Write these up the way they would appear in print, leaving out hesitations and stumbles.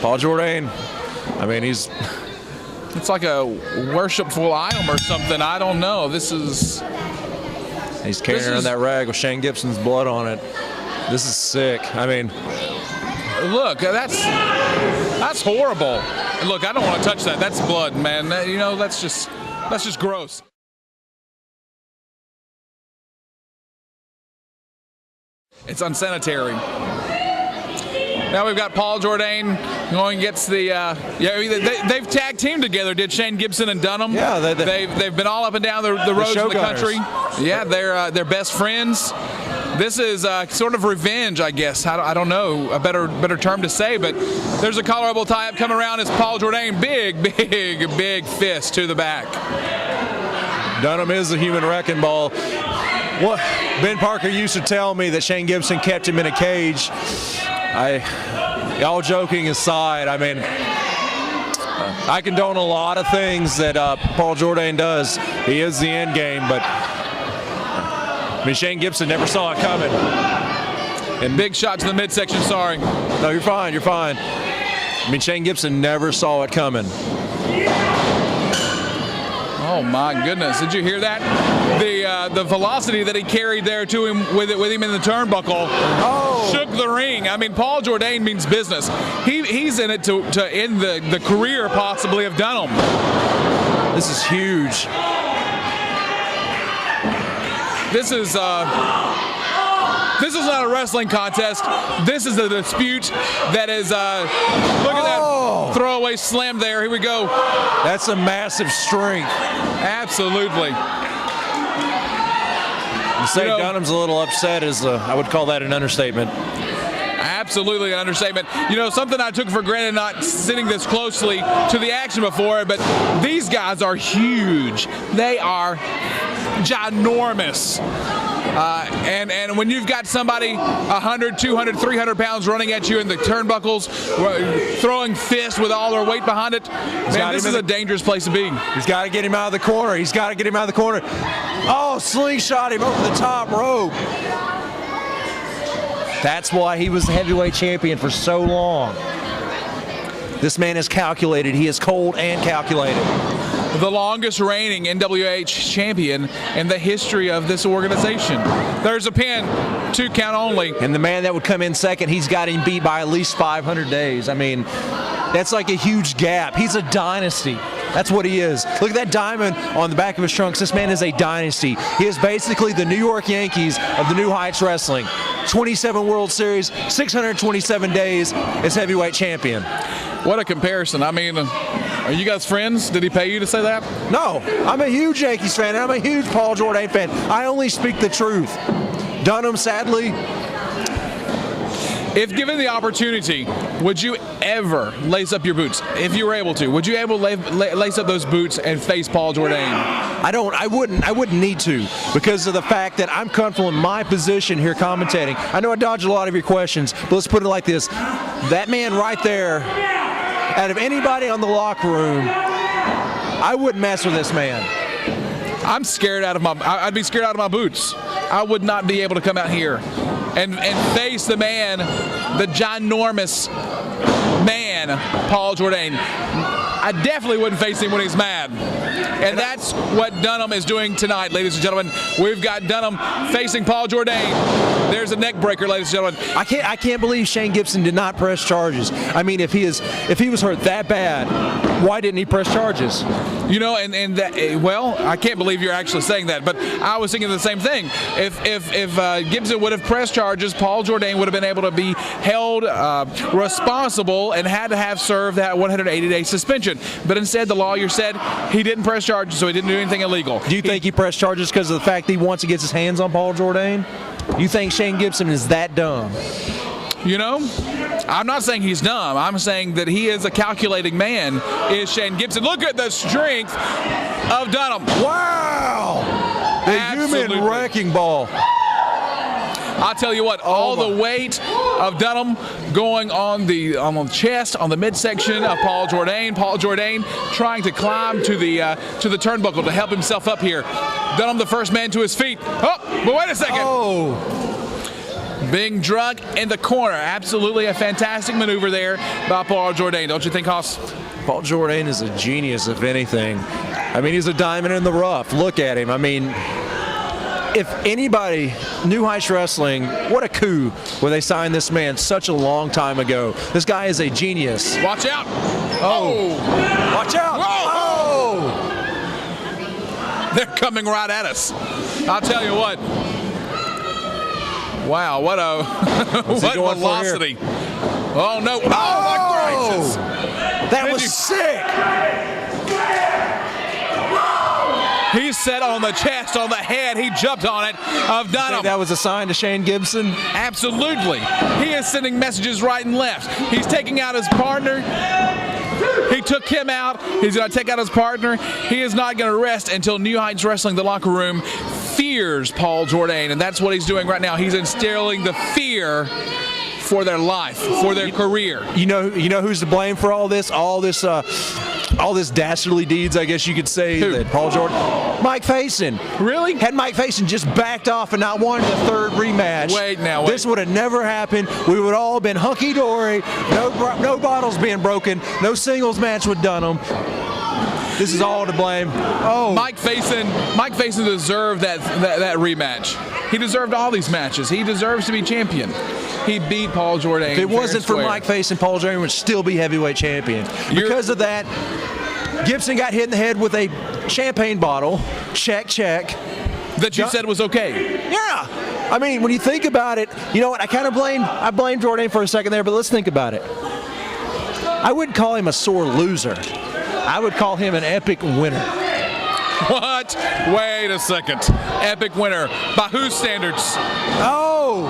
Paul Jordane, I mean, it's like a worshipful item or something. I don't know. He's carrying around that rag with Shane Gibson's blood on it. This is sick. I mean, look, that's horrible. Look, I don't want to touch that. That's blood, man. You know, that's just gross. It's unsanitary. Now we've got Paul Jordane going gets the they've tag teamed together. Did Shane Gibson and Dunham? Yeah, they've been all up and down the roads of the country. Yeah, they're best friends. This is sort of revenge, I guess. I don't know a better term to say, but there's a collarable tie-up coming around as Paul Jordane, big fist to the back. Dunham is a human wrecking ball. What Ben Parker used to tell me that Shane Gibson kept him in a cage. All joking aside, I mean, I condone a lot of things that Paul Jordane does. He is the end game, but I mean, Shane Gibson never saw it coming. And big shot to the midsection, sorry. No, you're fine, you're fine. I mean, Shane Gibson never saw it coming. Oh my goodness! Did you hear that? The velocity that he carried there to him with him in the turnbuckle shook the ring. I mean, Paul Jordane means business. He's in it to end the career possibly of Dunham. This is huge. This is not a wrestling contest. This is a dispute that is. Look at that throwaway slam there. Here we go. That's a massive strength. Absolutely. To say Dunham's a little upset is, I would call that an understatement. Absolutely an understatement. You know, something I took for granted not sitting this closely to the action before, but these guys are huge. They are ginormous. And when you've got somebody 100, 200, 300 pounds running at you in the turnbuckles, throwing fists with all their weight behind it, man, this is a dangerous place to be. He's got to get him out of the corner. He's got to get him out of the corner. Oh, slingshot him over the top rope. That's why he was the heavyweight champion for so long. This man is calculated. He is cold and calculated. The longest reigning NWH champion in the history of this organization. There's a pin, 2 count only. And the man that would come in second, he's got him beat by at least 500 days. I mean, that's like a huge gap. He's a dynasty. That's what he is. Look at that diamond on the back of his trunks. This man is a dynasty. He is basically the New York Yankees of the New Heights Wrestling. 27 World Series, 627 days as heavyweight champion. What a comparison. I mean, are you guys friends? Did he pay you to say that? No, I'm a huge Yankees fan, and I'm a huge Paul Jordane fan. I only speak the truth. Dunham, sadly. If given the opportunity, would you ever lace up your boots? If you were able to, would you able to lace up those boots and face Paul Jordane? I wouldn't need to, because of the fact that I'm comfortable in my position here commentating. I know I dodged a lot of your questions, but let's put it like this. That man right there, out of anybody on the locker room, I wouldn't mess with this man. I'd be scared out of my boots. I would not be able to come out here and face the man, the ginormous man, Paul Jordane. I definitely wouldn't face him when he's mad. And that's what Dunham is doing tonight, ladies and gentlemen. We've got Dunham facing Paul Jordane. There's a neck breaker, ladies and gentlemen. I can't believe Shane Gibson did not press charges. I mean, if he was hurt that bad, why didn't he press charges? You know, and that, well, I can't believe you're actually saying that, but I was thinking the same thing. If Gibson would have pressed charges, Paul Jordane would have been able to be held responsible and had to have served that 180-day suspension. But instead, the lawyer said he didn't press charges, so he didn't do anything illegal. Do you think he pressed charges because of the fact that he wants to get his hands on Paul Jordane? You think Shane Gibson is that dumb? You know, I'm not saying he's dumb. I'm saying that he is a calculating man, is Shane Gibson. Look at the strength of Dunham. Wow! The human wrecking ball. I'll tell you what, all the weight of Dunham going on the chest, on the midsection of Paul Jordane. Paul Jordane trying to climb to the turnbuckle to help himself up here. Dunham, the first man to his feet. Oh, but wait a second. Oh. being drug in the corner. Absolutely a fantastic maneuver there by Paul Jordane. Don't you think, Hoss? Paul Jordane is a genius, if anything. I mean, he's a diamond in the rough. Look at him. I mean, if anybody, New Heights Wrestling, what a coup when they signed this man such a long time ago. This guy is a genius. Watch out. Oh. Watch out. Whoa. Oh. They're coming right at us. I'll tell you what. Wow, what a what velocity. Oh, no. Oh, my gracious. That was sick. He set on the chest, on the head. He jumped on it of Dunham. That was a sign to Shane Gibson? Absolutely. He is sending messages right and left. He's taking out his partner. He took him out. He's going to take out his partner. He is not going to rest until New Heights Wrestling, the locker room, fears Paul Jordane, and that's what he's doing right now. He's instilling the fear for their life, for their career. You know who's to blame for all this dastardly deeds, I guess you could say. Who? That Paul Jordane, Mike Faison. Really? Had Mike Faison just backed off and not wanted a third rematch, Wait. this would have never happened. We would all have been hunky-dory. No bottles being broken. No singles match with Dunham. This is all to blame. Oh, Mike Faison deserved that rematch. He deserved all these matches. He deserves to be champion. He beat Paul Jordane. If it wasn't for Mike Faison, Paul Jordane would still be heavyweight champion. Because of that, Gibson got hit in the head with a champagne bottle. Check. That you said was okay. Yeah. I mean, when you think about it, you know what? I blame Jordane for a second there, but let's think about it. I wouldn't call him a sore loser. I would call him an epic winner. What? Wait a second. Epic winner. By whose standards? Oh.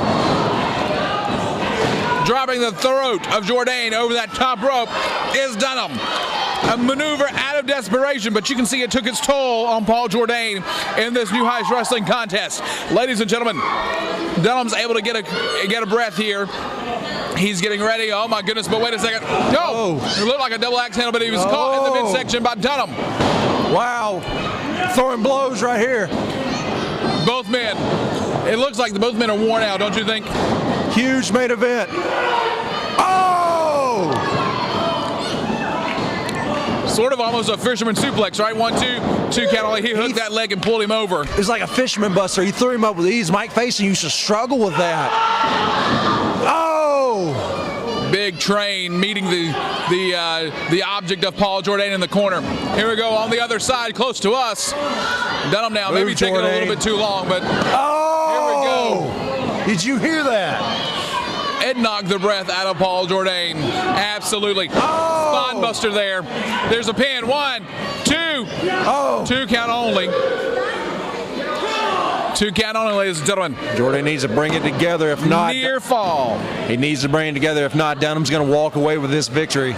Dropping the throat of Jordane over that top rope is Dunham. A maneuver out of desperation, but you can see it took its toll on Paul Jordane in this New Heights Wrestling contest. Ladies and gentlemen, Dunham's able to get a breath here. He's getting ready. Oh my goodness, but wait a second. No! It looked like a double axe handle, but he was caught in the midsection by Dunham. Wow. Throwing blows right here. Both men. It looks like both men are worn out, don't you think? Huge main event. Oh! Sort of almost a fisherman suplex, right? 1, 2 count only. He hooked that leg and pulled him over. It was like a fisherman buster. He threw him up with ease. Mike Faison used to struggle with that. Oh! Big train meeting the object of Paul Jordane in the corner. Here we go on the other side, close to us. Dunham now, maybe taking a little bit too long, but here we go. Did you hear that? It knocked the breath out of Paul Jordane. Absolutely. Spine buster there. There's a pin. 1, 2. Oh. 2 count only. 2 count only, ladies and gentlemen. Jordane needs to bring it together. If not, near fall. He needs to bring it together. If not, Dunham's going to walk away with this victory.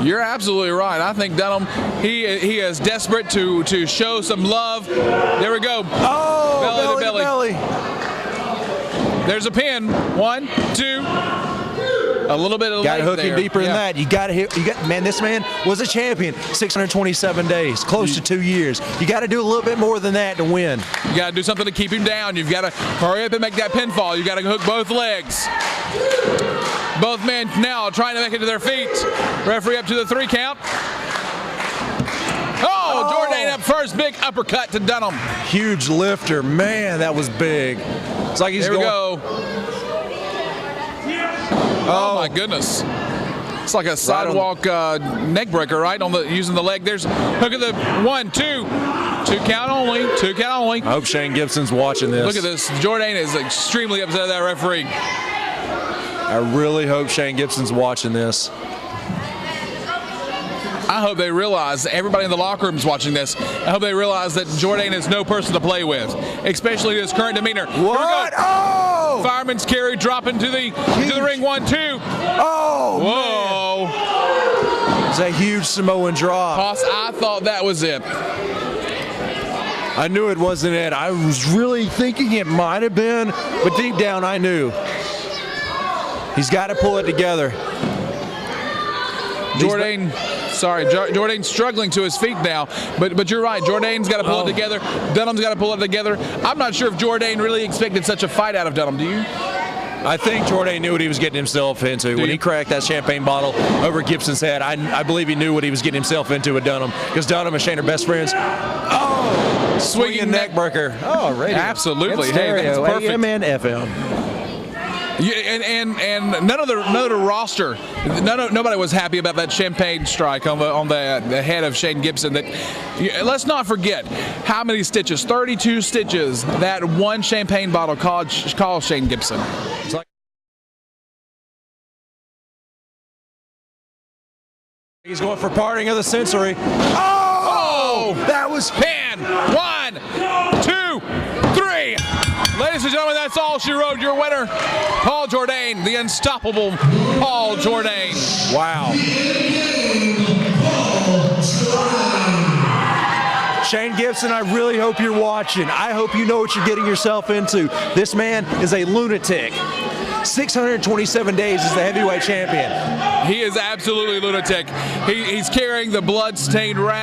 You're absolutely right. I think Dunham, he is desperate to show some love. There we go. Oh, belly to belly. There's a pin. 1, 2. A little bit of got to leg hook him deeper than that. You got to hit. Man, this man was a champion. 627 days, close to 2 years. You got to do a little bit more than that to win. You got to do something to keep him down. You've got to hurry up and make that pinfall. You got to hook both legs. Both men now trying to make it to their feet. Referee up to the 3 count. Oh, Jordane up first. Big uppercut to Dunham. Huge lifter. Man, that was big. It's like he's Here we going. go. Oh my goodness. It's like a sidewalk neck breaker, right? Using the leg. There's hook at the 1, 2. 2 count only. 2 count only. I hope Shane Gibson's watching this. Look at this. Jordane is extremely upset at that referee. I really hope Shane Gibson's watching this. I hope they realize, everybody in the locker room is watching this, I hope they realize that Jordane is no person to play with, especially his current demeanor. What? Oh! Fireman's carry dropping to the ring. 1, 2. Oh! Whoa! Man. It's a huge Samoan drop. Boss, I thought that was it. I knew it wasn't it. I was really thinking it might have been, but deep down I knew. He's got to pull it together. Jordane's struggling to his feet now, but you're right. Jordane's got to pull it together. Dunham's got to pull it together. I'm not sure if Jordane really expected such a fight out of Dunham. Do you? I think Jordane knew what he was getting himself into when he cracked that champagne bottle over Gibson's head. I believe he knew what he was getting himself into with Dunham, because Dunham and Shane are best friends. Oh, swinging neck breaker. Oh, radio. Absolutely. Hey, that's perfect. AM and FM. Yeah, and none of the roster, nobody was happy about that champagne strike on the head of Shane Gibson. Let's not forget how many stitches, 32 stitches, that one champagne bottle caused Shane Gibson. It's like he's going for parting of the century. Oh, that was pin. 1, 2, 3. Ladies and gentlemen, that's all she wrote. Your winner, Paul Jordane, the unstoppable Paul Jordane. Wow. Shane Gibson, I really hope you're watching. I hope you know what you're getting yourself into. This man is a lunatic. 627 days as the heavyweight champion. He is absolutely lunatic. He's carrying the blood-stained rag.